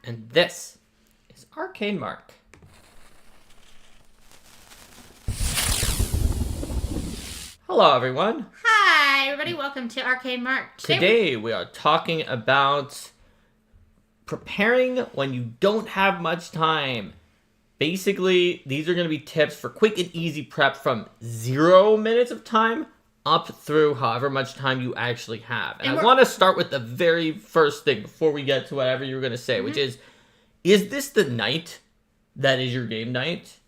And this is Arcade Mark. Hello, everyone. Hi, everybody. Welcome to Arcade Mark. Today we are talking about preparing when you don't have much time. Basically, these are going to be tips for quick and easy prep from 0 minutes of time up through however much time you actually have. And I want to start with the very first thing before we get to whatever you were going to say, which is this the night that is your game night?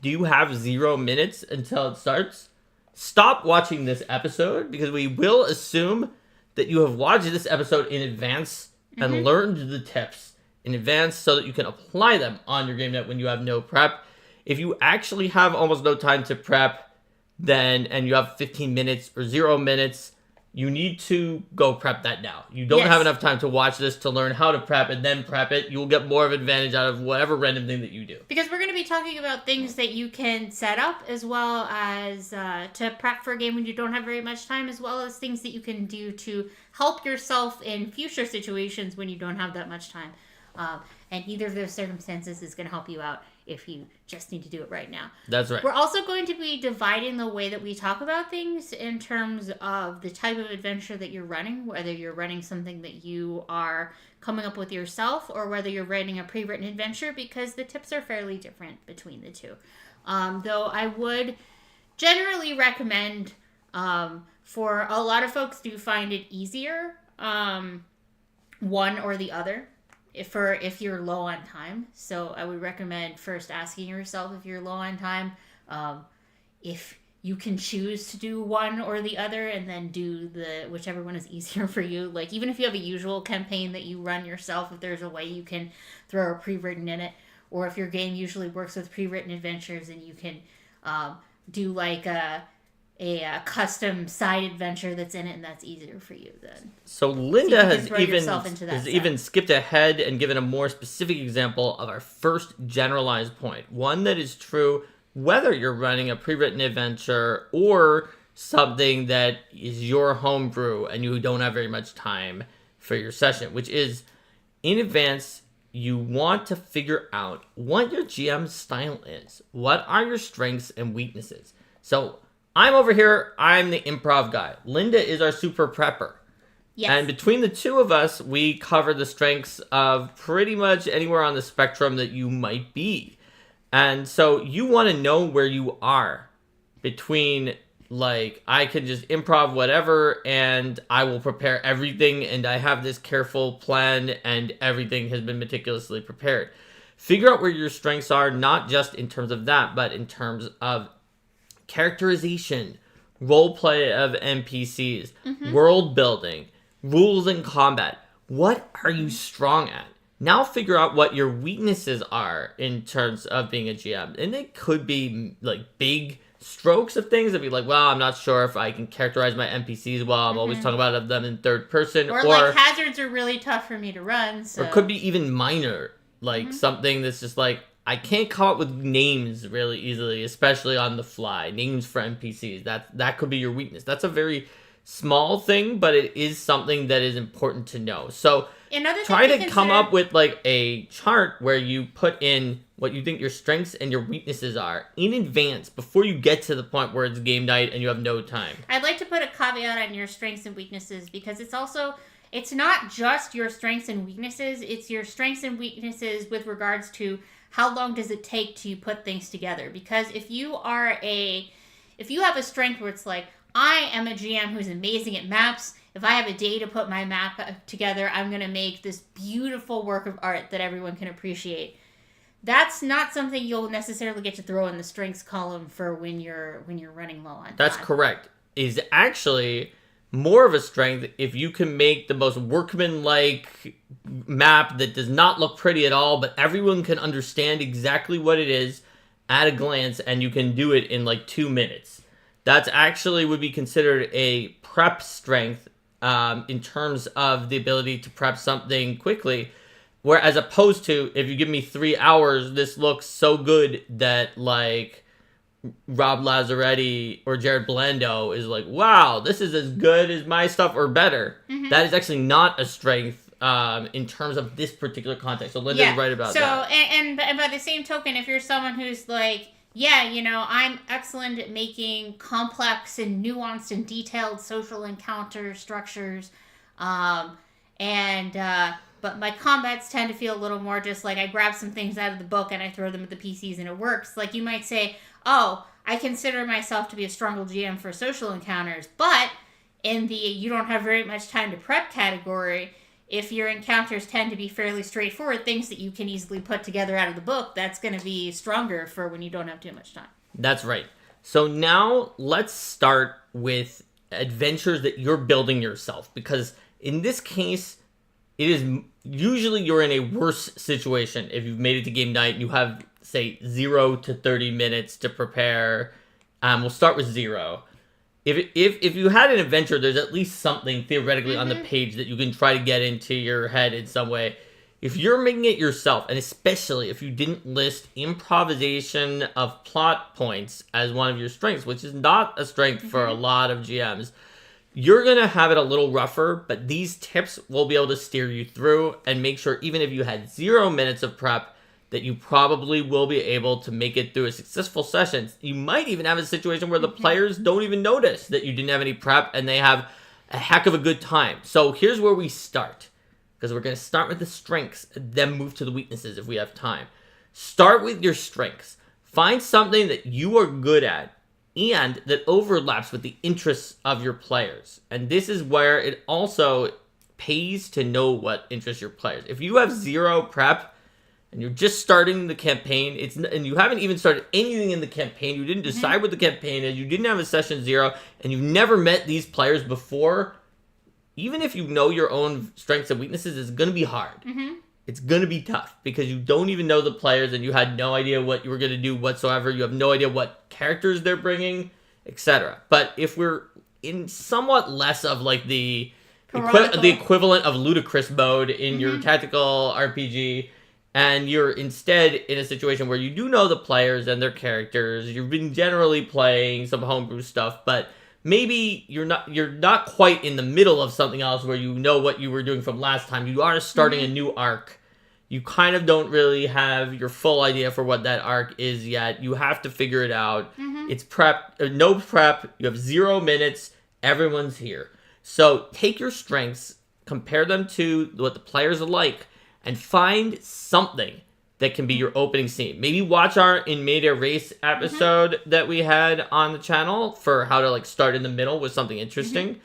Do you have 0 minutes until it starts? Stop watching this episode because we will assume that you have watched this episode in advance and learned the tips in advance so that you can apply them on your game night when you have no prep. If you actually have almost no time to prep, and you have 15 minutes or 0 minutes, you need to go prep that now. You don't have enough time to watch this to learn how to prep and then prep it. You will get more of an advantage out of whatever random thing that you do. Because we're going to be talking about things that you can set up as well as to prep for a game when you don't have very much time, as well as things that you can do to help yourself in future situations when you don't have that much time. And either of those circumstances is going to help you out if you just need to do it right now. That's right. We're also going to be dividing the way that we talk about things in terms of the type of adventure that you're running, whether you're running something that you are coming up with yourself or whether you're writing a pre-written adventure, because the tips are fairly different between the two. Though I would generally recommend, for a lot of folks do find it easier, one or the other. If you're low on time. So I would recommend first asking yourself if you're low on time, if you can choose to do one or the other and then do whichever one is easier for you. Like even if you have a usual campaign that you run yourself, if there's a way you can throw a pre-written in it, or if your game usually works with pre-written adventures and you can do like a custom side adventure that's in it, and that's easier for you then. So Linda has even skipped ahead and given a more specific example of our first generalized point. One that is true whether you're running a pre-written adventure or something that is your homebrew and you don't have very much time for your session, which is in advance you want to figure out what your GM's style is. What are your strengths and weaknesses? So I'm over here, I'm the improv guy. Linda is our super prepper. Yes. And between the two of us, we cover the strengths of pretty much anywhere on the spectrum that you might be. And so you want to know where you are between, like, I can just improv whatever and I will prepare everything and I have this careful plan and everything has been meticulously prepared. Figure out where your strengths are, not just in terms of that, but in terms of characterization, role play of NPCs, world building, rules and combat. What are you strong at? Now figure out what your weaknesses are in terms of being a GM. And it could be like big strokes of things. It'd be like, well, I'm not sure if I can characterize my NPCs well. I'm always talking about them in third person. Or like hazards are really tough for me to run. So. Or it could be even minor. Like something that's just like, I can't come up with names really easily, especially on the fly. Names for NPCs. That could be your weakness. That's a very small thing, but it is something that is important to know. So try to come up with like a chart where you put in what you think your strengths and your weaknesses are in advance before you get to the point where it's game night and you have no time. I'd like to put a caveat on your strengths and weaknesses because it's not just your strengths and weaknesses. It's your strengths and weaknesses with regards to how long does it take to put things together? Because if you have a strength where it's like, I am a GM who's amazing at maps. If I have a day to put my map together, I'm going to make this beautiful work of art that everyone can appreciate. That's not something you'll necessarily get to throw in the strengths column for when you're running low on time. That's correct. Is actually more of a strength if you can make the most workman-like map that does not look pretty at all, but everyone can understand exactly what it is at a glance, and you can do it in like 2 minutes. That's actually would be considered a prep strength in terms of the ability to prep something quickly. Where as opposed to, if you give me 3 hours, this looks so good that like Rob Lazzaretti or Jared Blando is like, wow, this is as good as my stuff or better. That is actually not a strength in terms of this particular context. So Linda's right about that. And by the same token, if you're someone who's like, yeah, I'm excellent at making complex and nuanced and detailed social encounter structures, but my combats tend to feel a little more just like I grab some things out of the book and I throw them at the PCs and it works. Like, you might say, oh, I consider myself to be a stronger GM for social encounters, but in the you don't have very much time to prep category, if your encounters tend to be fairly straightforward, things that you can easily put together out of the book, that's going to be stronger for when you don't have too much time. That's right. So now let's start with adventures that you're building yourself, because in this case, it is usually you're in a worse situation if you've made it to game night and you have, say, 0 to 30 minutes to prepare. We'll start with 0. If you had an adventure, there's at least something theoretically on the page that you can try to get into your head in some way. If you're making it yourself, and especially if you didn't list improvisation of plot points as one of your strengths, which is not a strength for a lot of GMs, you're going to have it a little rougher, but these tips will be able to steer you through and make sure, even if you had 0 minutes of prep, that you probably will be able to make it through a successful session. You might even have a situation where the players don't even notice that you didn't have any prep and they have a heck of a good time. So here's where we start, because we're going to start with the strengths and then move to the weaknesses if we have time. Start with your strengths. Find something that you are good at and that overlaps with the interests of your players. And this is where it also pays to know what interests your players. If you have 0 prep, and you're just starting the campaign, and you haven't even started anything in the campaign, you didn't decide what the campaign is, you didn't have a session 0, and you've never met these players before, even if you know your own strengths and weaknesses, it's going to be hard. It's going to be tough, because you don't even know the players, and you had no idea what you were going to do whatsoever. You have no idea what characters they're bringing, etc. But if we're in somewhat less of like the equivalent of ludicrous mode in your tactical RPG, and you're instead in a situation where you do know the players and their characters, you've been generally playing some homebrew stuff, but maybe you're not quite in the middle of something else where you know what you were doing from last time. You are starting a new arc. You kind of don't really have your full idea for what that arc is yet. You have to figure it out. It's prep, no prep. You have 0 minutes. Everyone's here. So take your strengths, compare them to what the players are like, and find something that can be your opening scene. Maybe watch our In Made a Race episode that we had on the channel for how to like start in the middle with something interesting.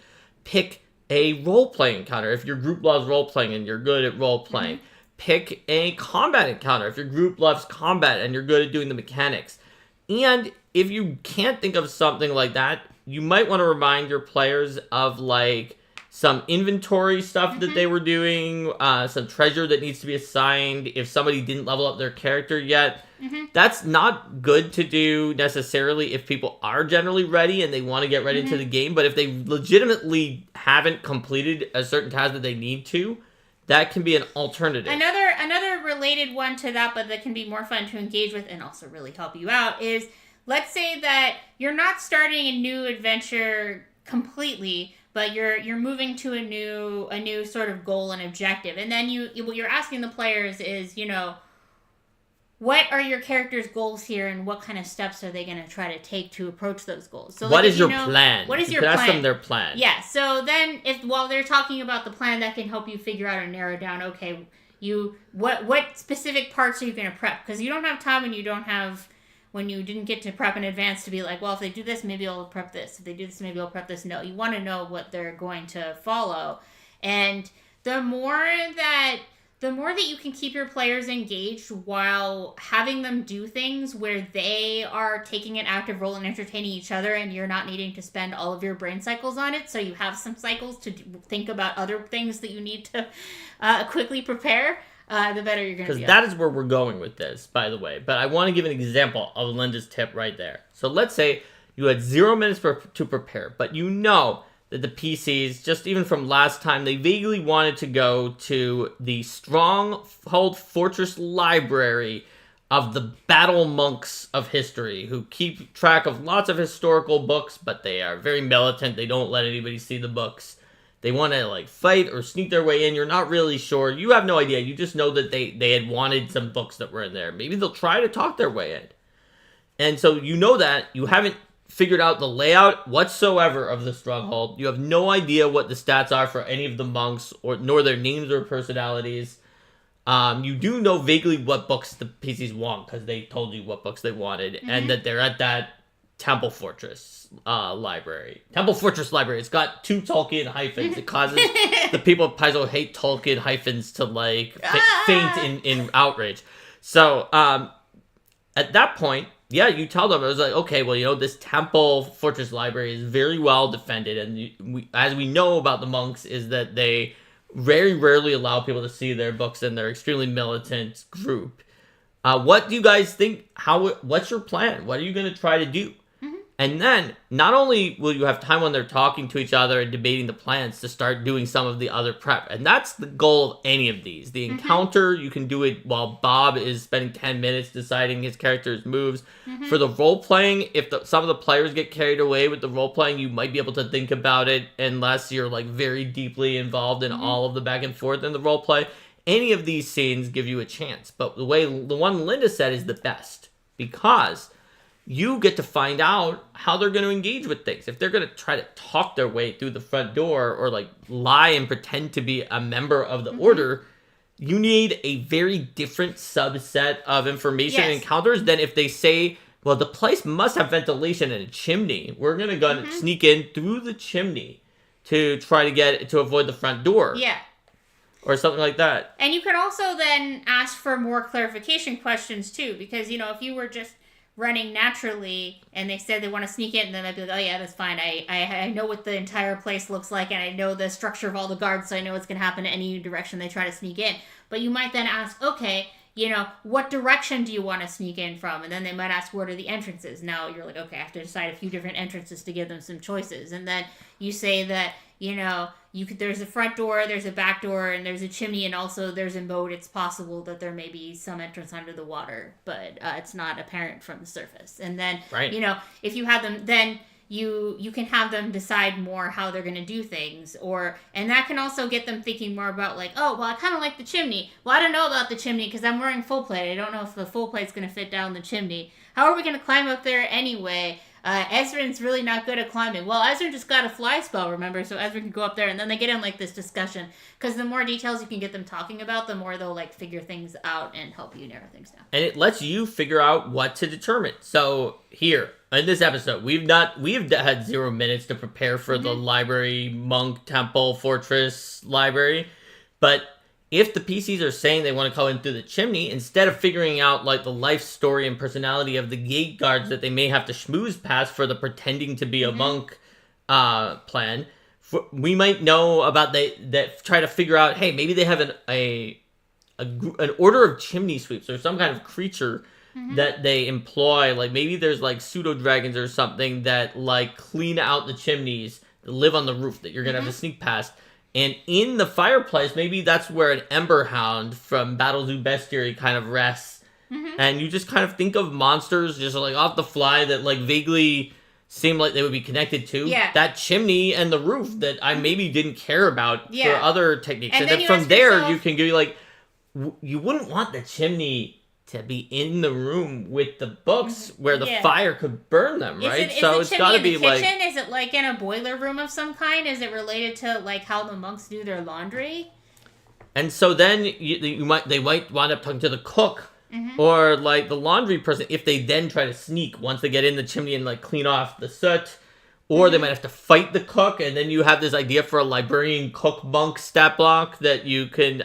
Pick a role-playing encounter if your group loves role-playing and you're good at role-playing. Pick a combat encounter if your group loves combat and you're good at doing the mechanics. And if you can't think of something like that, you might want to remind your players of like some inventory stuff that they were doing, some treasure that needs to be assigned if somebody didn't level up their character yet. That's not good to do necessarily if people are generally ready and they want to get right into the game, but if they legitimately haven't completed a certain task that they need to, that can be an alternative. Another related one to that, but that can be more fun to engage with and also really help you out, is let's say that you're not starting a new adventure completely, but you're moving to a new sort of goal and objective, and then what you're asking the players is, what are your character's goals here, and what kind of steps are they going to try to take to approach those goals? So, what is your plan? What is your plan? Ask them their plan. Yeah. So then, while they're talking about the plan, that can help you figure out and narrow down. Okay, what specific parts are you going to prep? Because you don't have time, and when you didn't get to prep in advance to be like, well, if they do this, maybe I'll prep this. If they do this, maybe I'll prep this. No, you want to know what they're going to follow. And the more that you can keep your players engaged while having them do things where they are taking an active role in entertaining each other and you're not needing to spend all of your brain cycles on it, so you have some cycles to think about other things that you need to quickly prepare, the better you're going to be. Because that is where we're going with this, by the way. But I want to give an example of Linda's tip right there. So let's say you had 0 minutes to prepare, but you know that the PCs, just even from last time, they vaguely wanted to go to the Stronghold Fortress Library of the battle monks of history, who keep track of lots of historical books, but they are very militant. They don't let anybody see the books. they want to like fight or sneak their way in. You're not really sure. You have no idea. You just know that they had wanted some books that were in there. Maybe they'll try to talk their way in. And so you know that. You haven't figured out the layout whatsoever of the stronghold. You have no idea what the stats are for any of the monks, nor their names or personalities. You do know vaguely what books the PCs want, because they told you what books they wanted, and that they're at that Temple Fortress library. Temple Fortress library. It's got 2 Tolkien hyphens. It causes the people of Paizo hate Tolkien hyphens to like faint in outrage. So at that point, yeah, you tell them, it was like, okay, well, this Temple Fortress library is very well defended, and as we know about the monks is that they very rarely allow people to see their books, and they're extremely militant group. What do you guys think? What's your plan? What are you going to try to do? And then, not only will you have time when they're talking to each other and debating the plans to start doing some of the other prep. And that's the goal of any of these. The encounter, you can do it while Bob is spending 10 minutes deciding his character's moves. For the role-playing, if some of the players get carried away with the role-playing, you might be able to think about it unless you're like very deeply involved in all of the back and forth in the role-play. Any of these scenes give you a chance. But the one Linda said is the best. Because you get to find out how they're going to engage with things. If they're going to try to talk their way through the front door or like lie and pretend to be a member of the order, you need a very different subset of information and encounters than if they say, well, the place must have ventilation and a chimney. We're going to go and sneak in through the chimney to try to avoid the front door. Yeah. Or something like that. And you could also then ask for more clarification questions too, because, if you were just running naturally and they said they want to sneak in, and then I'd be like, oh yeah, that's fine. I know what the entire place looks like, and I know the structure of all the guards, so I know what's going to happen in any direction they try to sneak in. But you might then ask, okay, what direction do you want to sneak in from? And then they might ask, what are the entrances? Now you're like, okay, I have to decide a few different entrances to give them some choices. And then you say that, there's a front door, there's a back door, and there's a chimney, and also there's a moat. It's possible that there may be some entrance under the water, but it's not apparent from the surface. And then, if you have them, then you can have them decide more how they're going to do things, and that can also get them thinking more about like, oh, well, I kind of like the chimney. Well, I don't know about the chimney because I'm wearing full plate. I don't know if the full plate's going to fit down the chimney. How are we going to climb up there anyway? Ezrin's really not good at climbing. Well, Ezrin just got a fly spell, remember? So Ezrin can go up there, and then they get in like this discussion. Because the more details you can get them talking about, the more they'll like figure things out and help you narrow things down. And it lets you figure out what to determine. So here in this episode, we've had 0 minutes to prepare for the library, monk, temple, fortress, library, but if the PCs are saying they want to go in through the chimney, instead of figuring out like the life story and personality of the gate guards that they may have to schmooze past for the pretending to be a monk plan, we might know about that try to figure out, hey, maybe they have an order of chimney sweeps or some kind of creature that they employ. Like maybe there's like pseudo dragons or something that like clean out the chimneys that live on the roof that you're gonna have to sneak past. And in the fireplace, maybe that's where an Ember Hound from Battles of Bestiary kind of rests. And you just kind of think of monsters just like off the fly that like vaguely seem like they would be connected to that chimney and the roof that I maybe didn't care about for other techniques. And then from there, you can go like, you wouldn't want the chimney to be in the room with the books where the fire could burn them, right? So it's got to be like... Is it like in a boiler room of some kind? Is it related to like how the monks do their laundry? And so then they might wind up talking to the cook or like the laundry person if they then try to sneak once they get in the chimney and like clean off the soot. Or they might have to fight the cook, and then you have this idea for a librarian cook monk stat block that you can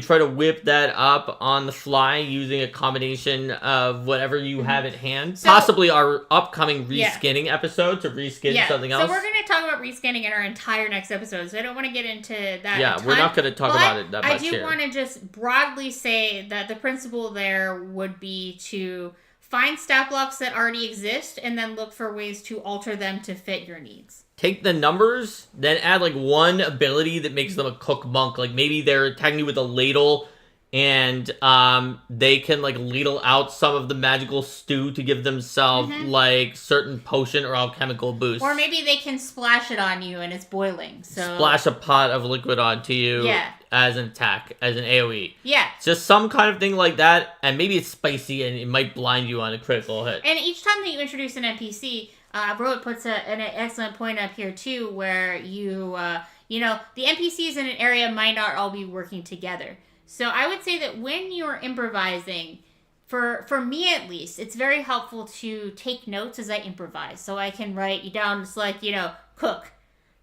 try to whip that up on the fly using a combination of whatever you have at hand. So, possibly our upcoming reskinning episode to reskin something else. So we're going to talk about reskinning in our entire next episode, so I don't want to get into that. Yeah, we're not going to talk about it that much here. I do want to just broadly say that the principle there would be to find stat blocks that already exist and then look for ways to alter them to fit your needs. Take the numbers, then add like one ability that makes them a cook monk. Like maybe they're attacking you with a ladle and they can like ladle out some of the magical stew to give themselves like certain potion or alchemical boost. Or maybe they can splash it on you and it's boiling. So splash a pot of liquid onto you as an attack, as an AoE. Yeah. Just some kind of thing like that, and maybe it's spicy and it might blind you on a critical hit. And each time that you introduce an NPC, Rohit puts an excellent point up here too, where you the NPCs in an area might not all be working together. So I would say that when you're improvising, for me at least, it's very helpful to take notes as I improvise. So I can write you down, it's like, cook,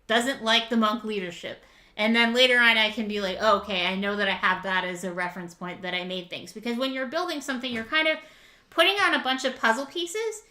doesn't like the monk leadership. And then later on I can be like, oh, okay, I know that I have that as a reference point that I made things. Because when you're building something, you're kind of putting on a bunch of puzzle pieces,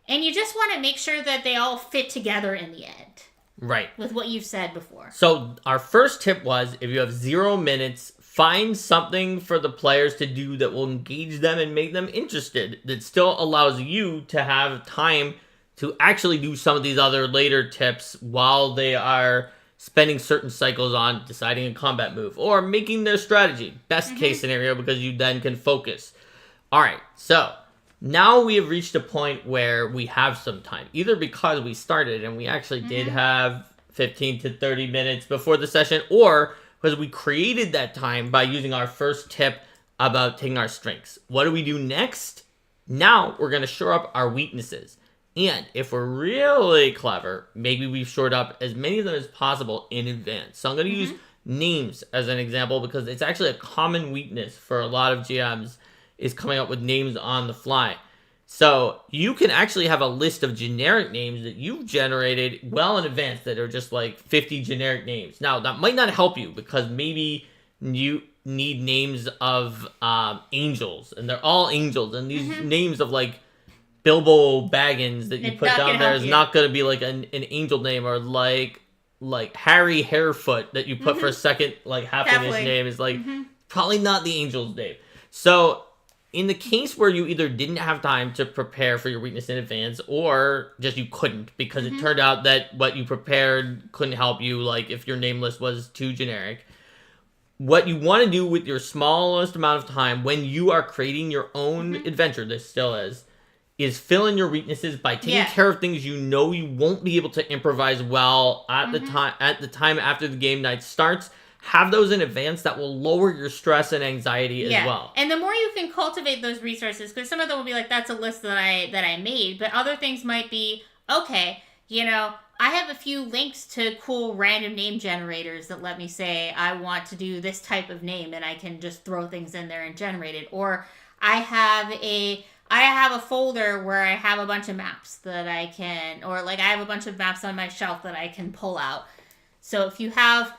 and you just want to make sure that they all fit together in the end. Right. With what you've said before. So our first tip was, if you have 0 minutes, find something for the players to do that will engage them and make them interested, that still allows you to have time to actually do some of these other later tips while they are spending certain cycles on deciding a combat move or making their strategy. Best case scenario, because you then can focus. All right, so now we have reached a point where we have some time, either because we started and we actually did have 15 to 30 minutes before the session, or because we created that time by using our first tip about taking our strengths. What do we do next? Now we're going to shore up our weaknesses. And if we're really clever, maybe we've shored up as many of them as possible in advance. So I'm going to use names as an example, because it's actually a common weakness for a lot of GMs, is coming up with names on the fly. So you can actually have a list of generic names that you've generated well in advance that are just like 50 generic names. Now, that might not help you, because maybe you need names of angels, and they're all angels, and these names of like Bilbo Baggins that you put down there is not going to be like an angel name, or like Harry Harefoot that you put for a second, like half of his name is like probably not the angel's name. So in the case where you either didn't have time to prepare for your weakness in advance, or just you couldn't because it turned out that what you prepared couldn't help you, like if your name list was too generic, what you want to do with your smallest amount of time when you are creating your own adventure, this still is fill in your weaknesses by taking care of things you know you won't be able to improvise well at the time after the game night starts. Have those in advance. That will lower your stress and anxiety as well. And the more you can cultivate those resources, because some of them will be like, that's a list that I made, but other things might be, okay, I have a few links to cool random name generators that let me say I want to do this type of name, and I can just throw things in there and generate it. Or I have a folder where I have a bunch of maps that I can, or like I have a bunch of maps on my shelf that I can pull out. So if you have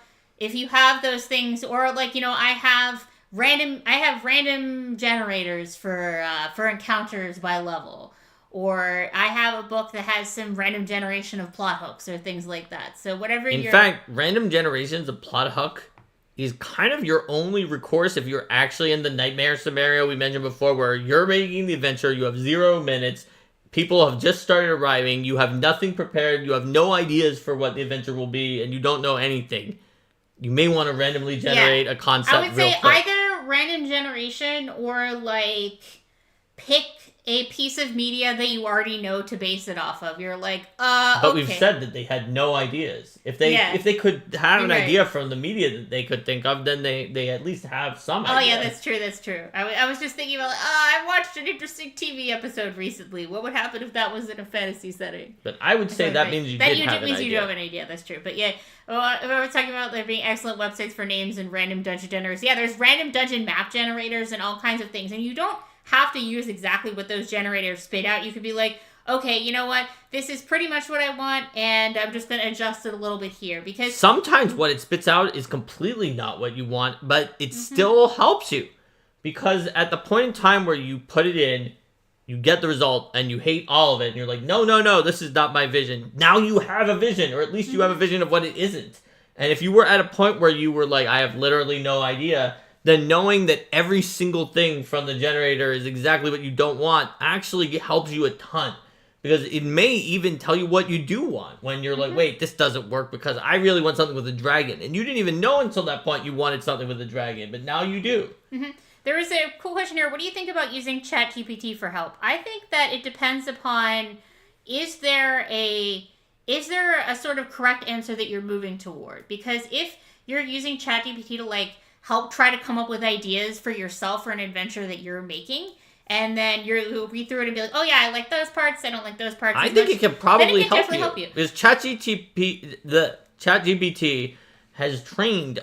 those things, or like, I have random generators for encounters by level, or I have a book that has some random generation of plot hooks or things like that. So whatever In fact, random generations of plot hook is kind of your only recourse if you're actually in the nightmare scenario we mentioned before, where you're making the adventure, you have 0 minutes, people have just started arriving, you have nothing prepared, you have no ideas for what the adventure will be, and you don't know anything. You may want to randomly generate a concept real quick. I would say either random generation, or like pick a piece of media that you already know to base it off of. You're like, But we've said that they had no ideas. If they could have an idea from the media that they could think of, then they at least have some idea. Oh yeah, that's true. I was just thinking about, I watched an interesting TV episode recently. What would happen if that was in a fantasy setting? But I would say that means you did have an idea. That means you do have an idea, that's true. But yeah, we're talking about there being excellent websites for names and random dungeon generators. Yeah, there's random dungeon map generators and all kinds of things. And you don't have to use exactly what those generators spit out. You could be like, okay, you know what? This is pretty much what I want, and I'm just going to adjust it a little bit here. Because sometimes what it spits out is completely not what you want, but it still helps you. Because at the point in time where you put it in, you get the result, and you hate all of it, and you're like, no, this is not my vision. Now you have a vision, or at least you have a vision of what it isn't. And if you were at a point where you were like, I have literally no idea, then knowing that every single thing from the generator is exactly what you don't want actually helps you a ton. Because it may even tell you what you do want when you're like, wait, this doesn't work because I really want something with a dragon. And you didn't even know until that point you wanted something with a dragon, but now you do. There is a cool question here. What do you think about using ChatGPT for help? I think that it depends upon, is there a sort of correct answer that you're moving toward? Because if you're using ChatGPT to like help try to come up with ideas for yourself for an adventure that you're making, and then you'll read through it and be like, oh yeah, I like those parts, I don't like those parts. I think it can probably help you. Because ChatGPT has trained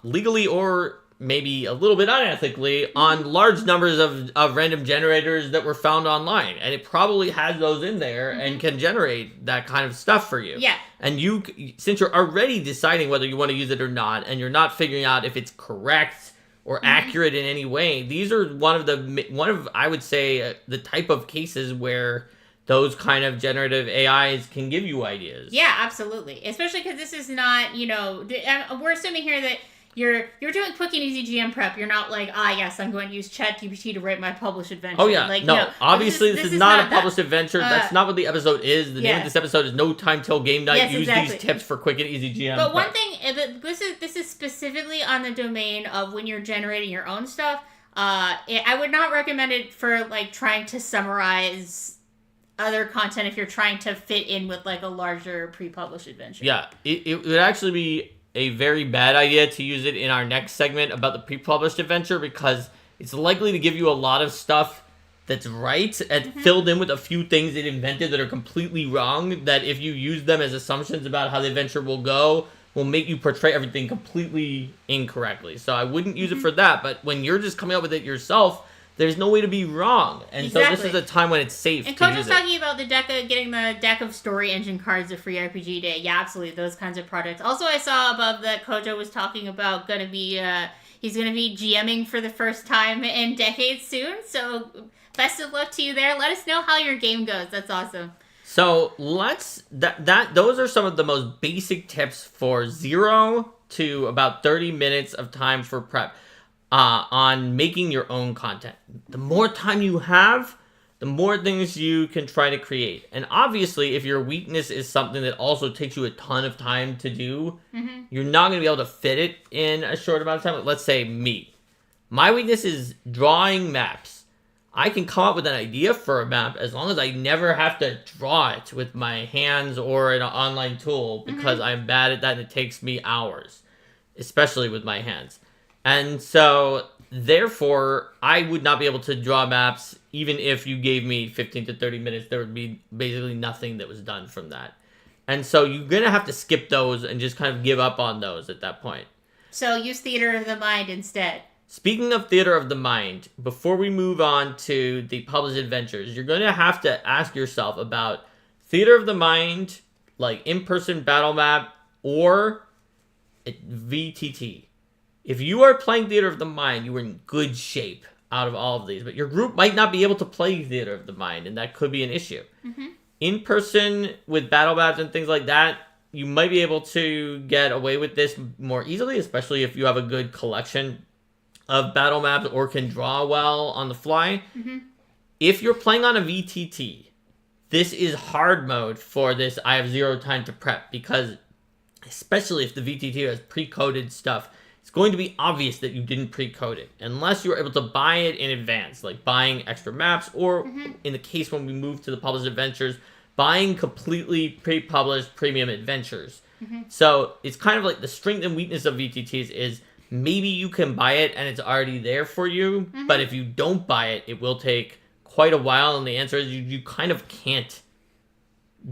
legally or maybe a little bit unethically on large numbers of random generators that were found online, and it probably has those in there and can generate that kind of stuff for you. Yeah. And you, since you're already deciding whether you want to use it or not, and you're not figuring out if it's correct or accurate in any way, these are one of I would say the type of cases where those kind of generative AIs can give you ideas. Yeah, absolutely. Especially because this is not, we're assuming here that you're doing quick and easy GM prep. You're not like, yes, I'm going to use ChatGPT to write my published adventure. Oh, yeah. Like, no, obviously this is not a published adventure. That's not what the episode is. The name of this episode is No Time Till Game Night. Yes, use these tips for quick and easy GM But prep. one thing, this is specifically on the domain of when you're generating your own stuff. I would not recommend it for like trying to summarize other content if you're trying to fit in with like a larger pre-published adventure. Yeah, it would actually be a very bad idea to use it in our next segment about the pre-published adventure, because it's likely to give you a lot of stuff that's right and filled in with a few things it invented that are completely wrong, that if you use them as assumptions about how the adventure will go, will make you portray everything completely incorrectly. So I wouldn't use it for that, but when you're just coming up with it yourself, there's no way to be wrong. And so this is a time when it's safe to use it. And Coach was talking about getting the deck of story engine cards at Free RPG Day. Yeah, absolutely. Those kinds of projects. Also, I saw above that Kojo was talking about he's going to be GMing for the first time in decades soon. So best of luck to you there. Let us know how your game goes. That's awesome. So those are some of the most basic tips for 0 to about 30 minutes of time for prep. On making your own content. The more time you have, the more things you can try to create. And obviously, if your weakness is something that also takes you a ton of time to do, you're not going to be able to fit it in a short amount of time. Let's say me. My weakness is drawing maps. I can come up with an idea for a map as long as I never have to draw it with my hands or an online tool, because I'm bad at that and it takes me hours, especially with my hands. And so, therefore, I would not be able to draw maps even if you gave me 15 to 30 minutes. There would be basically nothing that was done from that. And so you're going to have to skip those and just kind of give up on those at that point. So use theater of the mind instead. Speaking of theater of the mind, before we move on to the published adventures, you're going to have to ask yourself about theater of the mind, like in-person battle map, or VTT. If you are playing Theater of the Mind, you are in good shape out of all of these. But your group might not be able to play Theater of the Mind, and that could be an issue. In person, with battle maps and things like that, you might be able to get away with this more easily, especially if you have a good collection of battle maps or can draw well on the fly. If you're playing on a VTT, this is hard mode for this I have 0 time to prep, because especially if the VTT has pre-coded stuff, it's going to be obvious that you didn't pre-code it unless you were able to buy it in advance, like buying extra maps, or in the case when we move to the published adventures, buying completely pre-published premium adventures. So it's kind of like the strength and weakness of VTTs is maybe you can buy it and it's already there for you, but if you don't buy it, it will take quite a while, and the answer is you kind of can't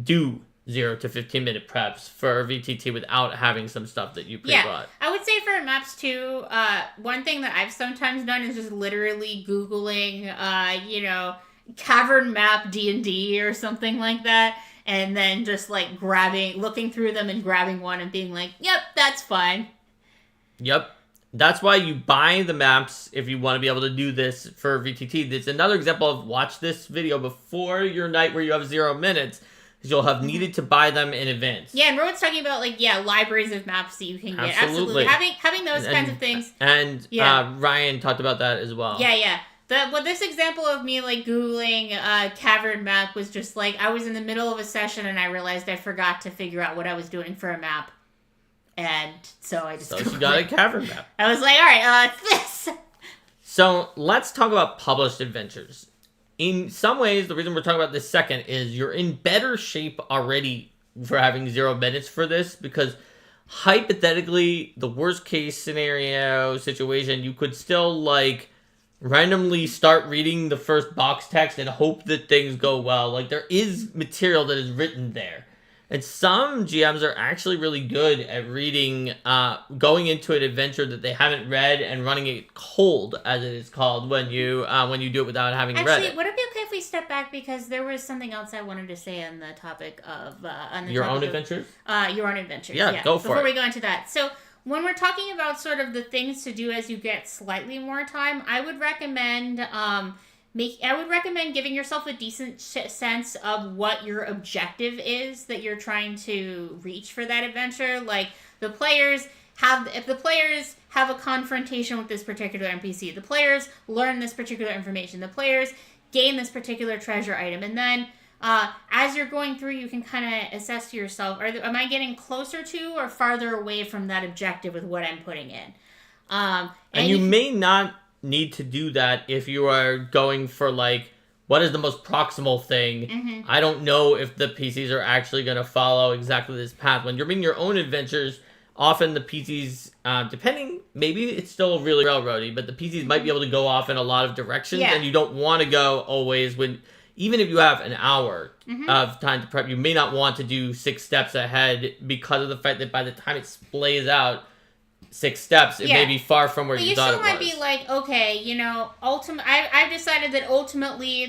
do 0 to 15 minute preps for VTT without having some stuff that you pre-bought. I would say for maps too, one thing that I've sometimes done is just literally Googling, cavern map D&D or something like that, and then just like looking through them and grabbing one and being like, yep, that's fine. Yep. That's why you buy the maps if you want to be able to do this for VTT. It's another example of watch this video before your night where you have 0 minutes. You'll have needed to buy them in advance. Yeah, and Rowan's talking about libraries of maps that you can get. Absolutely. Having those kinds of things. And Ryan talked about that as well. Yeah. This example of me Googling cavern map was just I was in the middle of a session and I realized I forgot to figure out what I was doing for a map. And so I just you got a cavern map. I was like, all right, this. So let's talk about published adventures. In some ways, the reason we're talking about this second is you're in better shape already for having 0 minutes for this, because hypothetically, the worst case scenario situation, you could still like randomly start reading the first box text and hope that things go well. Like, there is material that is written there. And some GMs are actually really good at reading, going into an adventure that they haven't read and running it cold, as it is called, when you do it without having read it. Actually, would it be okay if we step back, because there was something else I wanted to say on the topic of your own adventures? Your own adventures. Yeah, go for it. Before we go into that, so when we're talking about sort of the things to do as you get slightly more time, I would recommend giving yourself a decent sense of what your objective is that you're trying to reach for that adventure. Like, if the players have a confrontation with this particular NPC, the players learn this particular information, the players gain this particular treasure item, and then as you're going through, you can kind of assess to yourself, am I getting closer to or farther away from that objective with what I'm putting in? And you may not need to do that if you are going for, like, what is the most proximal thing. Mm-hmm. I don't know if the PCs are actually going to follow exactly this path. When you're reading your own adventures, often the PCs, depending, maybe it's still really railroady, but the PCs might be able to go off in a lot of directions, and you don't want to go always even if you have an hour of time to prep, you may not want to do 6 steps ahead, because of the fact that by the time it splays out 6 steps, it may be far from where you thought it was. But you still might be like, okay, I've decided that ultimately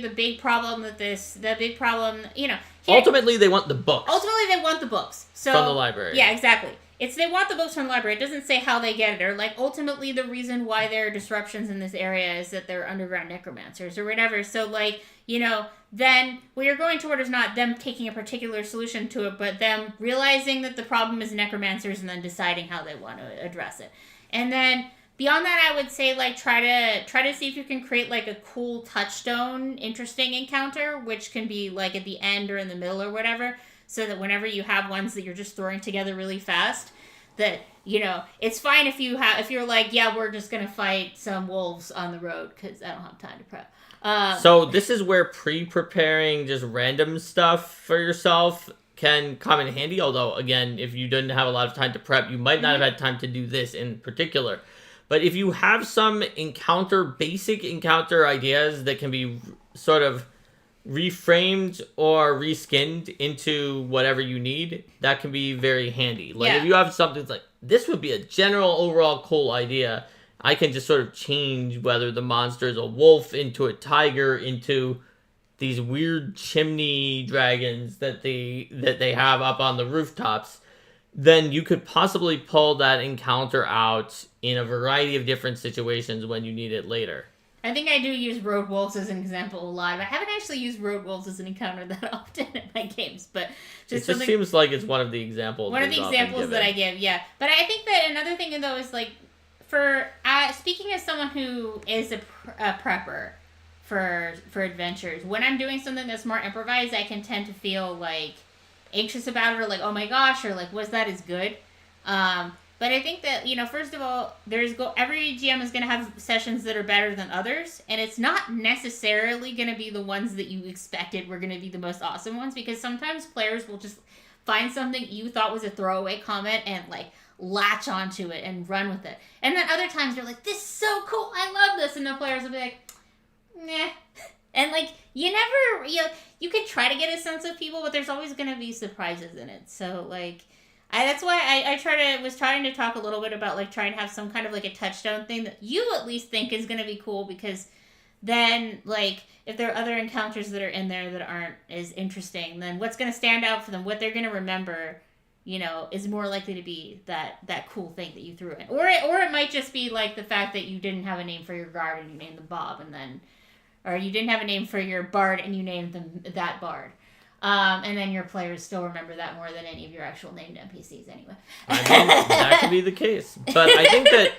ultimately they want the books. Ultimately, they want the books. So, from the library. Yeah, exactly. They want the books from the library. It doesn't say how they get it, or like ultimately the reason why there are disruptions in this area is that they're underground necromancers or whatever. So like, then what you're going toward is not them taking a particular solution to it, but them realizing that the problem is necromancers and then deciding how they want to address it. And then beyond that, I would say like try to see if you can create like a cool touchstone, interesting encounter, which can be like at the end or in the middle or whatever. So that whenever you have ones that you're just throwing together really fast, that, it's fine if you're like, yeah, we're just going to fight some wolves on the road because I don't have time to prep. So this is where pre-preparing just random stuff for yourself can come in handy. Although, again, if you didn't have a lot of time to prep, you might not have had time to do this in particular. But if you have some basic encounter ideas that can be sort of reframed or reskinned into whatever you need, that can be very handy. Like, if you have something that's like, this would be a general overall cool idea, I can just sort of change whether the monster is a wolf into a tiger into these weird chimney dragons that they have up on the rooftops. Then you could possibly pull that encounter out in a variety of different situations when you need it later. I think I do use road wolves as an example a lot. I haven't actually used road wolves as an encounter that often in my games, but it just seems like it's one of the examples. One of the examples that I give, yeah. But I think that another thing though is like, for speaking as someone who is a prepper for adventures, when I'm doing something that's more improvised, I can tend to feel like anxious about it, or like, oh my gosh, or like, was that as good? But I think that, first of all, every GM is going to have sessions that are better than others, and it's not necessarily going to be the ones that you expected were going to be the most awesome ones, because sometimes players will just find something you thought was a throwaway comment and, like, latch onto it and run with it. And then other times they're like, this is so cool, I love this, and the players will be like, nah. And, like, you can try to get a sense of people, but there's always going to be surprises in it. So, like, that's why I was trying to talk a little bit about, like, trying to have some kind of, like, a touchstone thing that you at least think is going to be cool, because then, like, if there are other encounters that are in there that aren't as interesting, then what's going to stand out for them, what they're going to remember, is more likely to be that cool thing that you threw in. Or it might just be, like, the fact that you didn't have a name for your guard and you named them Bob, or you didn't have a name for your bard and you named them that bard. And then your players still remember that more than any of your actual named NPCs anyway. I mean, that could be the case. But I think that,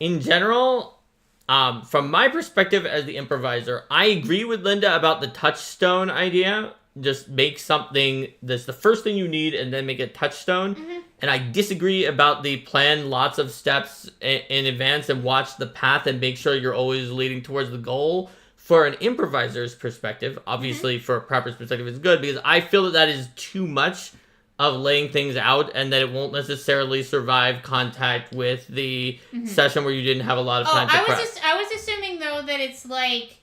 in general, from my perspective as the improviser, I agree with Linda about the touchstone idea. just make something that's the first thing you need and then make a touchstone. And I disagree about the plan lots of steps in advance and watch the path and make sure you're always leading towards the goal. For an improviser's perspective, obviously for a prepper's perspective, it's good because I feel that is too much of laying things out and that it won't necessarily survive contact with the session where you didn't have a lot of time to prep. I was assuming, though, that it's like,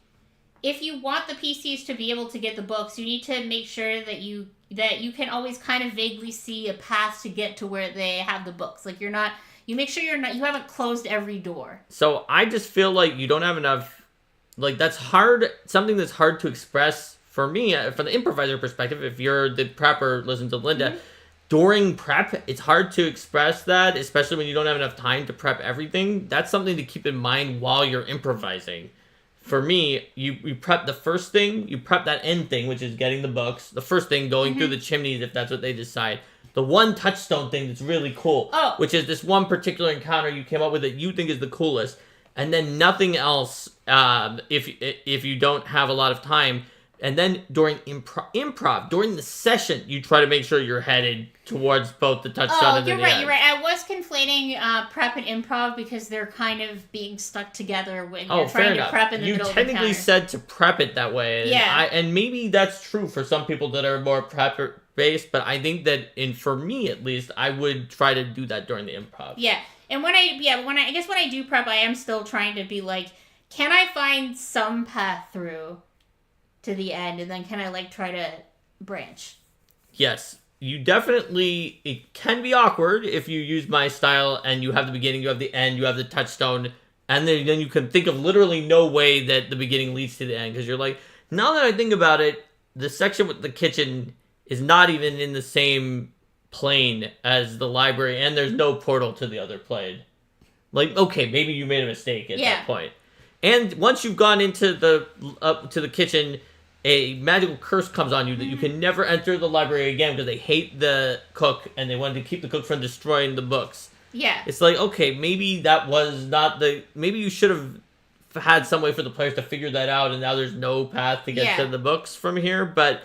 if you want the PCs to be able to get the books, you need to make sure that you can always kind of vaguely see a path to get to where they have the books. Like, you make sure you haven't closed every door. So I just feel like you don't have enough, like, that's hard, something that's hard to express for me, from the improviser perspective. If you're the prepper, listen to Linda, during prep, it's hard to express that, especially when you don't have enough time to prep everything. That's something to keep in mind while you're improvising. For me, you prep the first thing, you prep that end thing, which is getting the books. The first thing, going through the chimneys, if that's what they decide. The one touchstone thing that's really cool, which is this one particular encounter you came up with that you think is the coolest. And then nothing else if you don't have a lot of time. And then during improv, during the session, you try to make sure you're headed towards both the touchdown and the end. You're right. I was conflating prep and improv because they're kind of being stuck together when you're trying to prep in the middle of the encounter. You technically said to prep it that way. And maybe that's true for some people that are more prep-based, but I think that, for me at least, I would try to do that during the improv. Yeah. And when I do prep, I am still trying to be like, can I find some path through to the end, and then can I try to branch? Yes, you definitely, it can be awkward if you use my style and you have the beginning, you have the end, you have the touchstone, and then you can think of literally no way that the beginning leads to the end, because you're like, now that I think about it, the section with the kitchen is not even in the same plane as the library, and there's no portal to the other plane. Like, okay, maybe you made a mistake at that point. And once you've gone into up to the kitchen, a magical curse comes on you that you can never enter the library again because they hate the cook and they wanted to keep the cook from destroying the books. Yeah. It's like, okay, maybe that was not maybe you should have had some way for the players to figure that out, and now there's no path to get to the books from here. But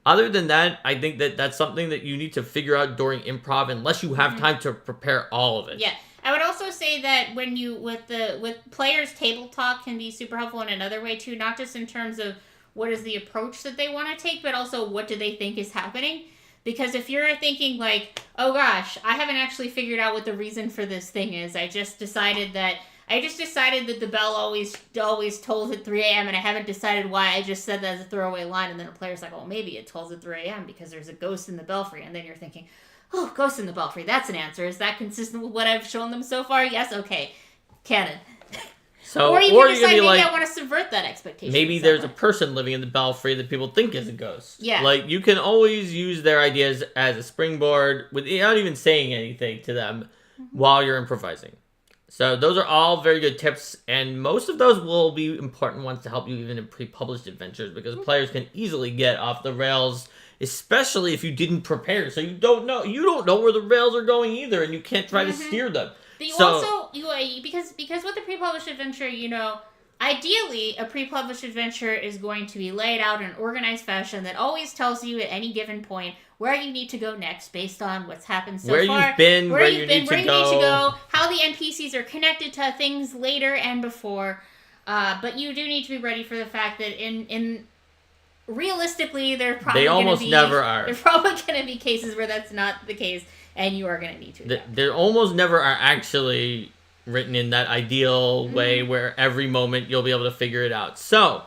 other than that, I think that that's something that you need to figure out during improv unless you have time to prepare all of it. Yeah. I would also say that when with players, table talk can be super helpful in another way too, not just in terms of what is the approach that they want to take, but also what do they think is happening. Because if you're thinking like, oh gosh, I haven't actually figured out what the reason for this thing is. I just decided that the bell always tolls at 3 a.m. and I haven't decided why. I just said that as a throwaway line, and then a player's like, well, maybe it tolls at 3 a.m. because there's a ghost in the belfry. And then you're thinking, oh, ghost in the belfry, that's an answer. Is that consistent with what I've shown them so far? Yes, okay. Canon. So, or you can decide, maybe I want to subvert that expectation. Maybe there's a person living in the belfry that people think is a ghost. Yeah. Like, you can always use their ideas as a springboard without even saying anything to them while you're improvising. So those are all very good tips, and most of those will be important ones to help you even in pre-published adventures, because players can easily get off the rails, especially if you didn't prepare. So you don't know where the rails are going either, and you can't try to steer them. But because with a pre-published adventure, ideally a pre-published adventure is going to be laid out in an organized fashion that always tells you at any given point where you need to go next based on what's happened so far. Where you've been, where you need to go, how the NPCs are connected to things later and before. But you do need to be ready for the fact that in realistically, there probably never are. There probably going to be cases where that's not the case, and you are going to need to adapt. There almost never are actually written in that ideal way where every moment you'll be able to figure it out. So,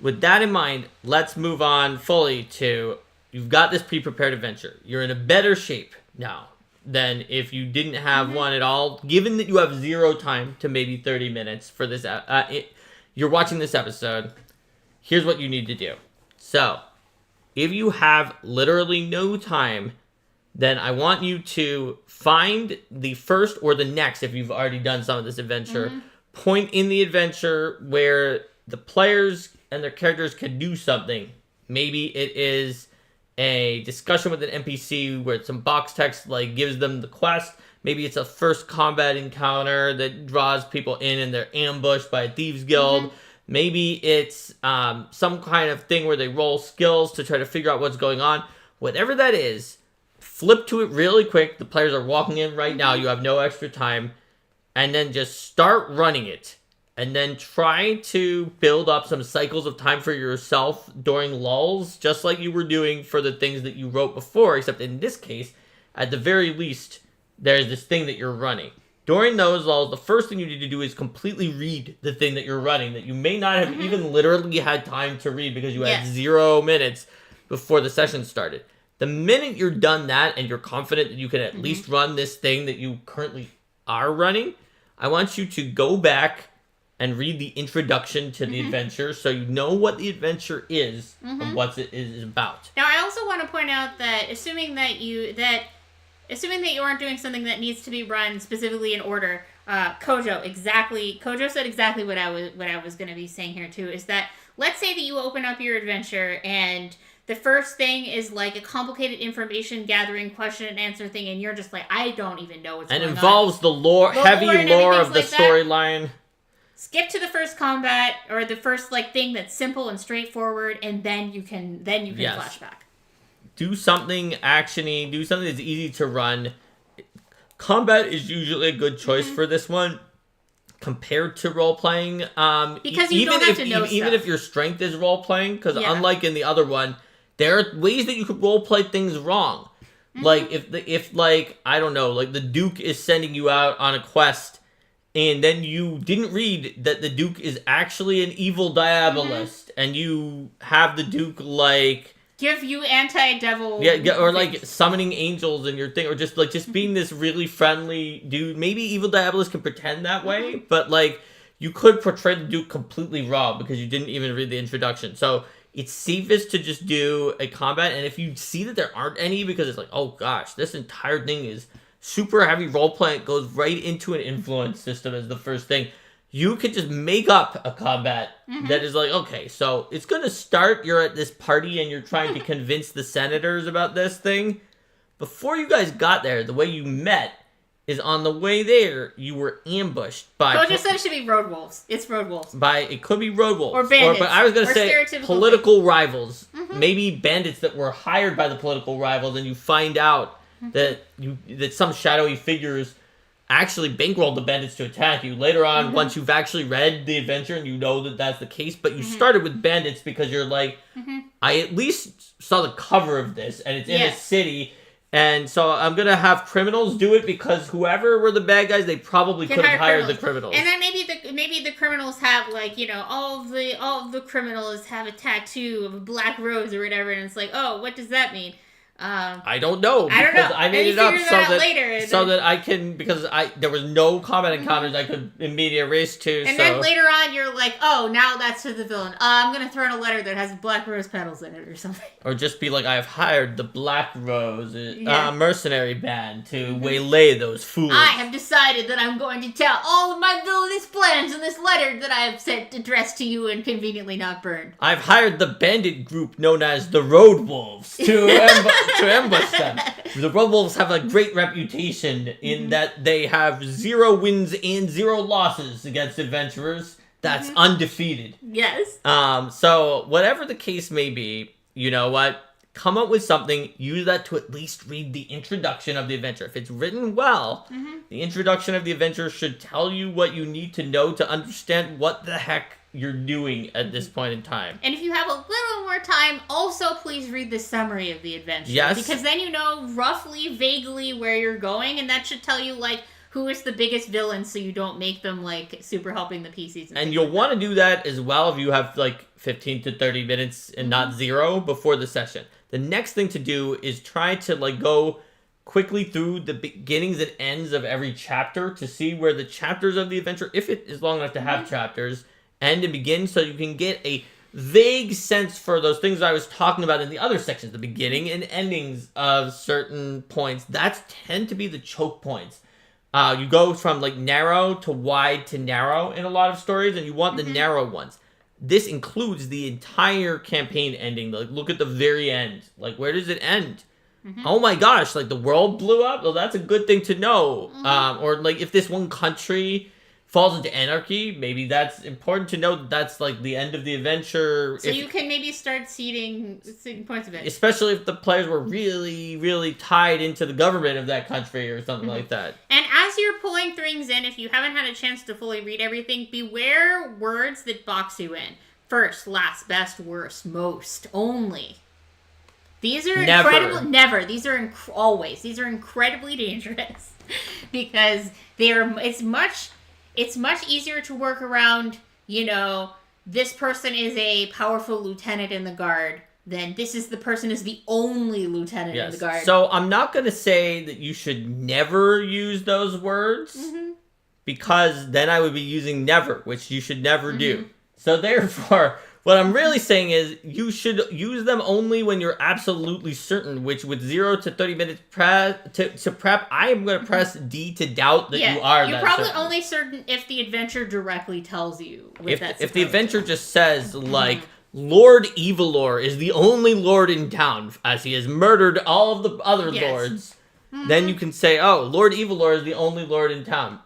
with that in mind, let's move on fully to, you've got this pre-prepared adventure. You're in a better shape now than if you didn't have one at all, given that you have zero time to maybe 30 minutes for this. You're watching this episode. Here's what you need to do. So, if you have literally no time, then I want you to find the first or the next, if you've already done some of this adventure, point in the adventure where the players and their characters can do something. Maybe it is a discussion with an NPC where some box text gives them the quest. Maybe it's a first combat encounter that draws people in and they're ambushed by a thieves guild. Maybe it's some kind of thing where they roll skills to try to figure out what's going on. Whatever that is, flip to it really quick. The players are walking in right now. You have no extra time. And then just start running it. And then try to build up some cycles of time for yourself during lulls, just like you were doing for the things that you wrote before, except in this case, at the very least, there's this thing that you're running. During those lulls, the first thing you need to do is completely read the thing that you're running that you may not have even literally had time to read because you had 0 minutes before the session started. The minute you're done that and you're confident that you can at least run this thing that you currently are running, I want you to go back and read the introduction to the adventure so you know what the adventure is and what it is about. Now, I also want to point out that assuming that you aren't doing something that needs to be run specifically in order, Kojo said exactly what I was going to be saying here too, is that let's say that you open up your adventure and the first thing is like a complicated information gathering question and answer thing, and you're just like, I don't even know what's going on. And involves the heavy lore of the storyline. Skip to the first combat or the first like thing that's simple and straightforward, and then you can flashback. Do something actiony. Do something that's easy to run. Combat is usually a good choice for this one compared to role playing. Because you don't have to know even if your strength is role playing, because unlike in the other one, there are ways that you could role play things wrong. Like if I don't know, like the Duke is sending you out on a quest. And then you didn't read that the Duke is actually an evil diabolist, and you have the Duke like give you anti-devil, or like summoning angels in your thing, or just being this really friendly dude. Maybe evil diabolist can pretend that way, but like you could portray the Duke completely wrong because you didn't even read the introduction. So it's safest to just do a combat, and if you see that there aren't any because it's like, oh gosh, this entire thing is super heavy roleplay, it goes right into an influence system as the first thing. You could just make up a combat that is like, okay, so it's going to start, you're at this party and you're trying to convince the senators about this thing. Before you guys got there, the way you met is on the way there, you were ambushed by... Kojo said it should be road wolves. It's road wolves. It could be road wolves. Or bandits. But I was going to say political rivals. Maybe bandits that were hired by the political rivals, and you find out that some shadowy figures actually bankrolled the bandits to attack you. Later on, once you've actually read the adventure and you know that that's the case, but you started with bandits because you're like, I at least saw the cover of this, and it's in a city, and so I'm going to have criminals do it because whoever were the bad guys, they probably could have hired the criminals. And then maybe the criminals have, like, you know, all of the criminals have a tattoo of a black rose or whatever, and it's like, oh, what does that mean? I don't know. I don't know. I made it up so that I can, because there was no combat encounters I could immediately race to. And then later on, you're like, oh, now that's to the villain. I'm gonna throw in a letter that has black rose petals in it or something. Or just be like, I have hired the Black Rose mercenary band to waylay those fools. I have decided that I'm going to tell all of my villainous plans in this letter that I have sent addressed to you and conveniently not burned. I've hired the bandit group known as the Road Wolves to ambush them. The Road Wolves have a great reputation in that they have 0 wins and 0 losses against adventurers. That's undefeated. Yes. So whatever the case may be, you know what? Come up with something. Use that to at least read the introduction of the adventure. If it's written well, the introduction of the adventure should tell you what you need to know to understand what the heck you're doing at this point in time. And if you have a little more time, also please read the summary of the adventure. Yes. Because then you know roughly, vaguely where you're going, and that should tell you, like, who is the biggest villain so you don't make them, like, super helping the PCs. And you'll want to do that as well if you have, like, 15 to 30 minutes and not 0 before the session. The next thing to do is try to, like, go quickly through the beginnings and ends of every chapter to see where the chapters of the adventure, if it is long enough to have chapters, end and begin, so you can get a vague sense for those things I was talking about in the other sections, the beginning and endings of certain points. That tend to be the choke points. You go from, like, narrow to wide to narrow in a lot of stories, and you want the narrow ones. This includes the entire campaign ending. Like, look at the very end. Like, where does it end? Oh my gosh, like, the world blew up? Well, that's a good thing to know. Or, like, if this one country falls into anarchy, maybe that's important to know that that's like the end of the adventure. So you can maybe start seeding points of it. Especially if the players were really, really tied into the government of that country or something like that. And as you're pulling things in, if you haven't had a chance to fully read everything, beware words that box you in. First, last, best, worst, most, only. These are never. These are always. These are incredibly dangerous because it's much easier to work around, this person is a powerful lieutenant in the guard than the person is the only lieutenant in the guard. So I'm not going to say that you should never use those words because then I would be using never, which you should never do. So therefore, what I'm really saying is you should use them only when you're absolutely certain, which with 0 to 30 minutes to prep, I am going to press D to doubt that you are You're that probably certain. only certain if the adventure directly tells you. If the adventure just says, like, Lord Evilor is the only lord in town, as he has murdered all of the other lords, then you can say, oh, Lord Evilor is the only lord in town.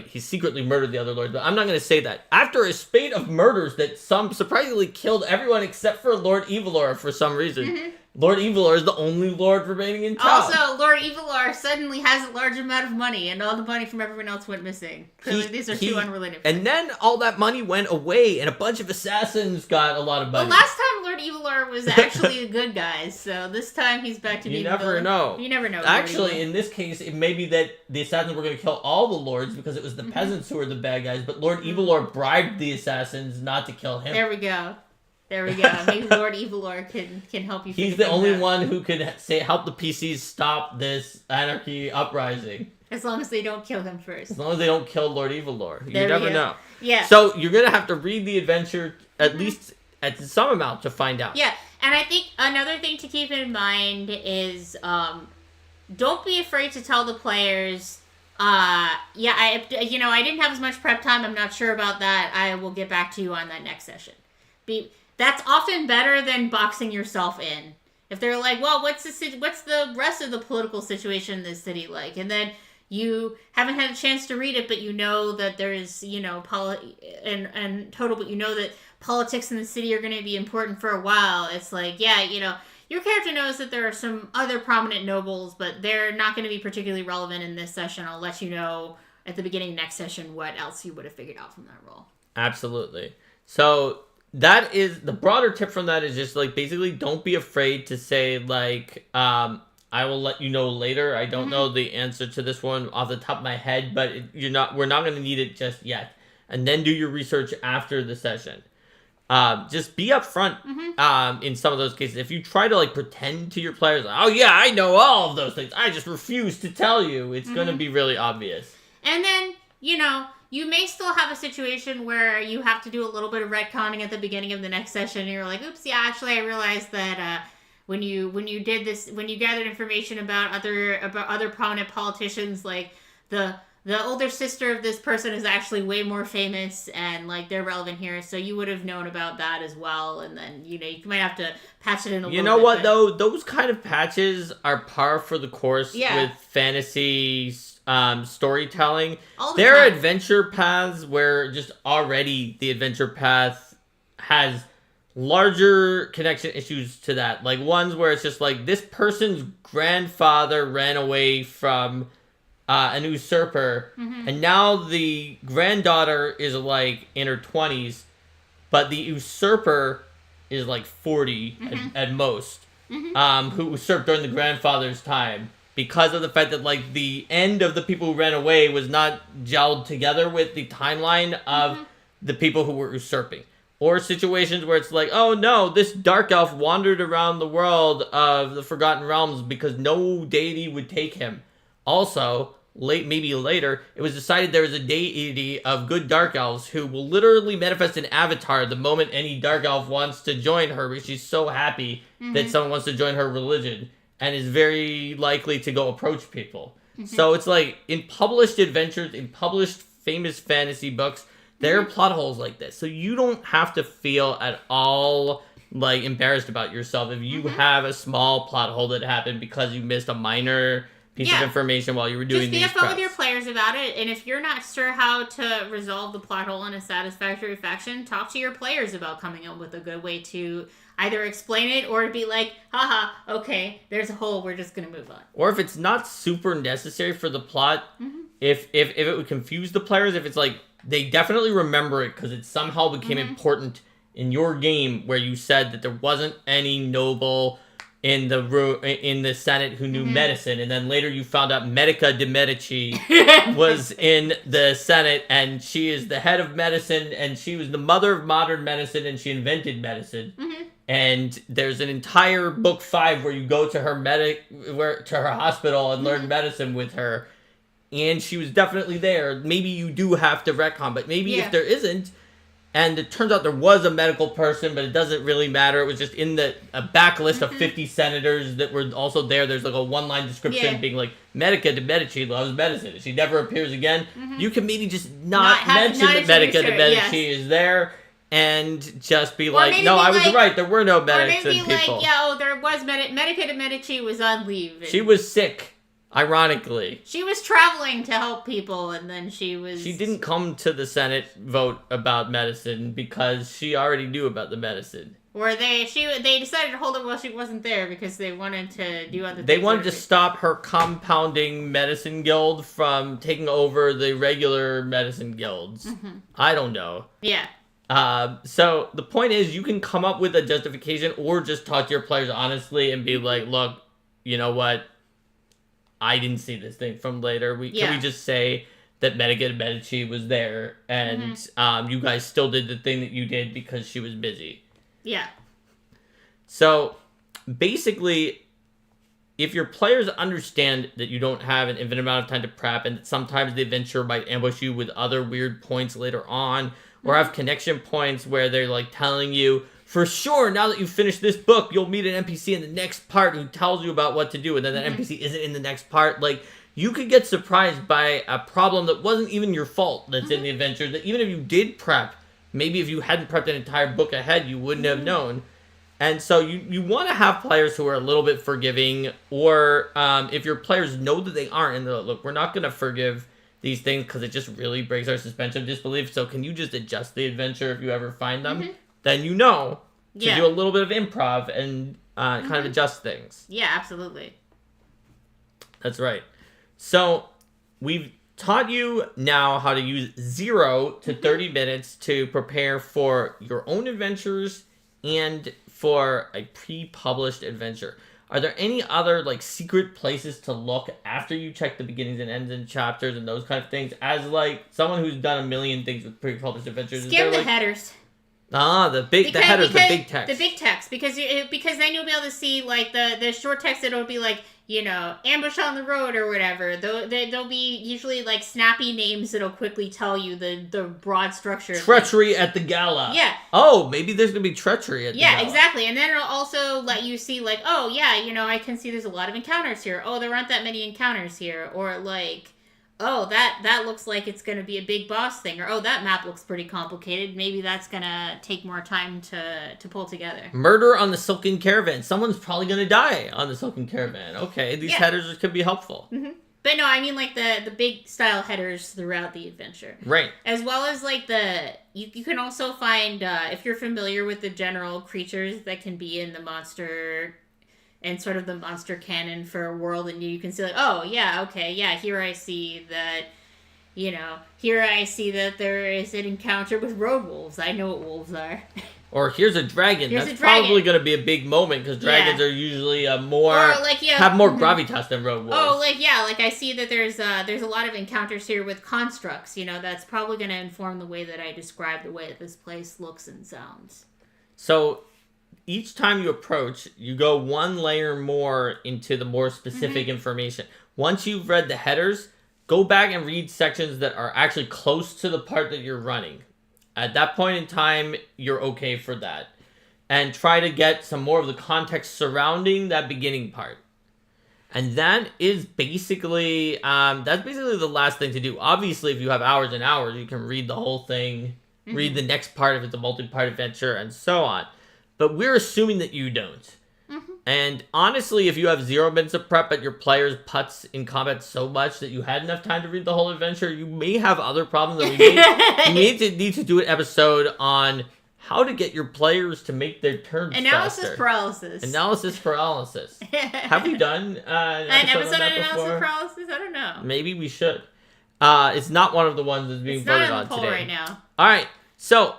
He secretly murdered the other lords, but I'm not going to say that. After a spate of murders that some surprisingly killed everyone except for Lord Evilor for some reason, Lord Evilor is the only lord remaining in town. Also, Lord Evilor suddenly has a large amount of money, and all the money from everyone else went missing. Clearly, these are two unrelated. And then all that money went away, and a bunch of assassins got a lot of money. Well, last time Lord Evilor was actually a good guy, so this time he's back to being a villain. You never know. Actually, in this case, it may be that the assassins were going to kill all the lords because it was the peasants who were the bad guys, but Lord Evilor bribed the assassins not to kill him. There we go. Maybe Lord Evilor can help you. He's the only one who could help the PCs stop this anarchy uprising. As long as they don't kill him first. As long as they don't kill Lord Evilor. You never know. Yeah. So you're going to have to read the adventure at least at some amount to find out. Yeah. And I think another thing to keep in mind is don't be afraid to tell the players... I didn't have as much prep time. I'm not sure about that. I will get back to you on that next session. That's often better than boxing yourself in. If they're like, well, what's the rest of the political situation in this city like? And then you haven't had a chance to read it, but you know that there's, but you know that politics in the city are going to be important for a while. It's like, your character knows that there are some other prominent nobles, but they're not going to be particularly relevant in this session. I'll let you know at the beginning of next session what else you would have figured out from that role. Absolutely. So that is the broader tip from that is just like basically don't be afraid to say like I will let you know later. I don't know the answer to this one off the top of my head, but we're not going to need it just yet. And then do your research after the session. Just be upfront in some of those cases. If you try to like pretend to your players, like, oh yeah, I know all of those things, I just refuse to tell you, it's going to be really obvious. And then, you may still have a situation where you have to do a little bit of retconning at the beginning of the next session, and you're like, oops, yeah, actually I realized that when you did this, when you gathered information about other prominent politicians, like the older sister of this person is actually way more famous and like they're relevant here, so you would have known about that as well. And then you might have to patch it in a little bit. You know what though? Those kind of patches are par for the course with fantasy storytelling. There are adventure paths where just already the adventure path has larger connection issues to that. Like ones where it's just like this person's grandfather ran away from an usurper, and now the granddaughter is like in her 20s, but the usurper is like 40 at most, who usurped during the grandfather's time, because of the fact that like the end of the people who ran away was not gelled together with the timeline of the people who were usurping. Or situations where it's like, oh no, this dark elf wandered around the world of the Forgotten Realms because no deity would take him. Also, maybe later, it was decided there is a deity of good dark elves who will literally manifest an avatar the moment any dark elf wants to join her, because she's so happy that someone wants to join her religion, and is very likely to go approach people. So it's like, in published adventures, in published famous fantasy books, there are plot holes like this. So you don't have to feel at all like embarrassed about yourself if you have a small plot hole that happened because you missed a minor piece of information while you were doing these Just be upfront with your players about it, and if you're not sure how to resolve the plot hole in a satisfactory fashion, talk to your players about coming up with a good way to either explain it or be like, haha, okay, there's a hole, we're just gonna move on. Or if it's not super necessary for the plot, if it would confuse the players, if it's like, they definitely remember it because it somehow became important in your game where you said that there wasn't any noble in the Senate who knew medicine, and then later you found out Medica de Medici was in the Senate, and she is the head of medicine, and she was the mother of modern medicine, and she invented medicine. And there's an entire book 5 where you go to her to her hospital and learn medicine with her, and she was definitely there. Maybe you do have to retcon, but maybe if there isn't, and it turns out there was a medical person, but it doesn't really matter. It was just in a backlist of 50 senators that were also there. There's like a one-line description being like, Medica de Medici loves medicine. She never appears again. You can maybe just not mention that Medica de Medici is there and just be like, no, I was right. There were no medics and people. There was Medica de Medici was on leave. She was sick. Ironically. She was traveling to help people, and then she didn't come to the Senate vote about medicine because she already knew about the medicine. Or they decided to hold it while she wasn't there because they wanted to do other things. They wanted to stop her compounding medicine guild from taking over the regular medicine guilds. I don't know. Yeah. So the point is, you can come up with a justification or just talk to your players honestly and be like, look, you know what? I didn't see this thing from later. Can we just say that Medica de Medici was there and you guys still did the thing that you did because she was busy? Yeah. So basically, if your players understand that you don't have an infinite amount of time to prep and that sometimes the adventure might ambush you with other weird points later on or have connection points where they're like telling you, for sure, now that you've finished this book, you'll meet an NPC in the next part who tells you about what to do, and then that NPC isn't in the next part. Like, you could get surprised by a problem that wasn't even your fault that's in the adventure, that even if you did prep, maybe if you hadn't prepped an entire book ahead, you wouldn't have known. And so you want to have players who are a little bit forgiving, or if your players know that they aren't, and they're like, look, we're not going to forgive these things because it just really breaks our suspension of disbelief, so can you just adjust the adventure if you ever find them? Then you know to do a little bit of improv and kind of adjust things. Yeah, absolutely. That's right. So we've taught you now how to use 0 to 30 minutes to prepare for your own adventures and for a pre-published adventure. Are there any other like secret places to look after you check the beginnings and ends and chapters and those kind of things? As like someone who's done a million things with pre-published adventures, skim the headers. The headers, the big text. The big text, because then you'll be able to see like the short text that'll be like, you know, ambush on the road or whatever. There'll be usually like snappy names that'll quickly tell you the broad structure. Treachery at the gala. Yeah. Oh, maybe there's gonna be treachery at the gala. Yeah, exactly. And then it'll also let you see like, oh yeah, you know, I can see there's a lot of encounters here. Oh, there aren't that many encounters here, or like, oh, that looks like it's going to be a big boss thing. Or, oh, that map looks pretty complicated. Maybe that's going to take more time to pull together. Murder on the Silken Caravan. Someone's probably going to die on the Silken Caravan. Okay, these headers could be helpful. But no, I mean like the big style headers throughout the adventure. Right. As well as like you can also find, if you're familiar with the general creatures that can be in the monster and sort of the monster canon for a world, and you can see like, oh, yeah, okay, yeah, here I see that, you know, here I see that there is an encounter with road wolves. I know what wolves are. Or here's a dragon. That's probably going to be a big moment, because dragons are usually have more gravitas than road wolves. Oh, like I see that there's a lot of encounters here with constructs, you know, that's probably going to inform the way that I describe the way that this place looks and sounds. So each time you approach, you go one layer more into the more specific information. Once you've read the headers, go back and read sections that are actually close to the part that you're running. At that point in time, you're okay for that. And try to get some more of the context surrounding that beginning part. And that is basically, the last thing to do. Obviously, if you have hours and hours, you can read the whole thing, read the next part if it's a multi-part adventure, and so on. But we're assuming that you don't. And honestly, if you have 0 minutes of prep, but your players putts in combat so much that you had enough time to read the whole adventure, you may have other problems. That we need to do an episode on how to get your players to make their turns Analysis faster. Analysis paralysis. Have we done an episode on analysis paralysis? I don't know. Maybe we should. It's not one of the ones that's being voted on today. Right now. All right, so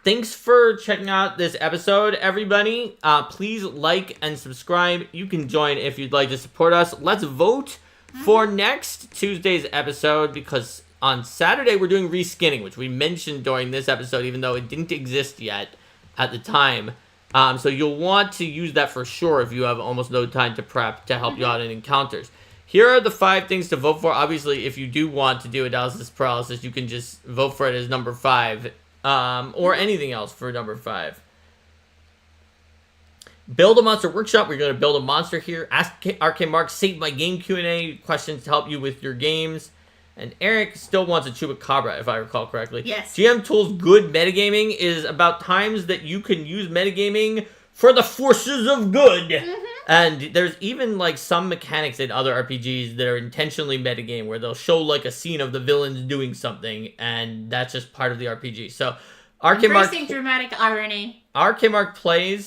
thanks for checking out this episode, everybody. Please like and subscribe. You can join if you'd like to support us. Let's vote for next Tuesday's episode, because on Saturday we're doing reskinning, which we mentioned during this episode, even though it didn't exist yet at the time. So you'll want to use that for sure if you have almost no time to prep to help you out in encounters. Here are the 5 things to vote for. Obviously, if you do want to do analysis paralysis, you can just vote for it as number 5. Or anything else for number 5. Build a monster workshop. We're going to build a monster here. Ask Arcade Mark, Save My Game Q&A questions to help you with your games. And Eric still wants a Chupacabra, if I recall correctly. Yes. GM Tools Good Metagaming is about times that you can use metagaming for the forces of good. And there's even like some mechanics in other RPGs that are intentionally metagame, where they'll show like a scene of the villains doing something, and that's just part of the RPG. So Embracing dramatic irony. Arcade Mark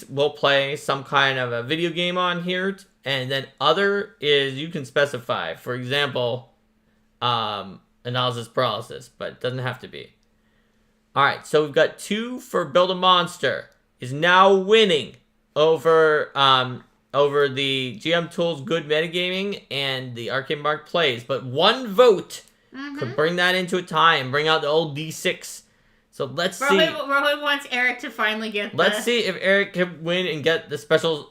will play some kind of a video game on here, and then other is you can specify. For example, analysis paralysis, but it doesn't have to be. Alright, so we've got 2 for Build a Monster. Is now winning over the GM Tools Good Metagaming and the Arcade Mark Plays. But 1 vote could bring that into a tie and bring out the old D6. So let's see. Rowan wants Eric to finally get Let's see if Eric can win and get the special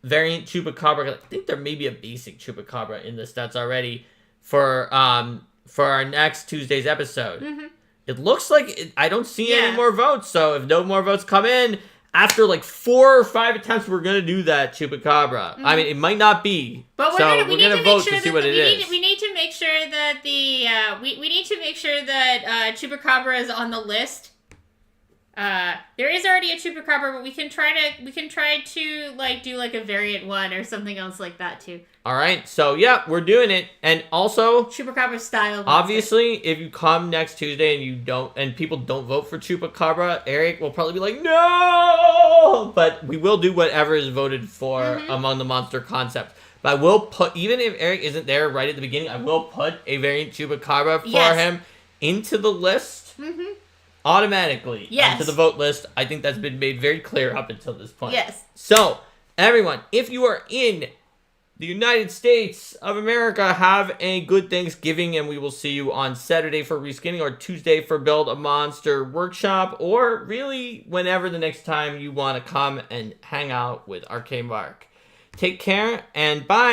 variant Chupacabra. I think there may be a basic Chupacabra in the stats already for our next Tuesday's episode. It looks like I don't see any more votes, so if no more votes come in, after like 4 or 5 attempts, we're going to do that Chupacabra. I mean, it might not be, but we're going to vote to see what it is. We need to make sure that Chupacabra is on the list. There is already a Chupacabra, but we can try to like do like a variant one or something else like that too. All right, so yeah, we're doing it, and also Chupacabra style. Obviously, if you come next Tuesday and people don't vote for Chupacabra, Eric will probably be like, no, but we will do whatever is voted for among the monster concepts. But I will put, even if Eric isn't there right at the beginning, I will put a variant Chupacabra for him into the list. Automatically onto the vote list. I think that's been made very clear up until this point. Yes. So, everyone, if you are in the United States of America, have a good Thanksgiving, and we will see you on Saturday for reskinning, or Tuesday for Build a Monster Workshop, or really whenever the next time you want to come and hang out with Arcade Mark. Take care, and bye!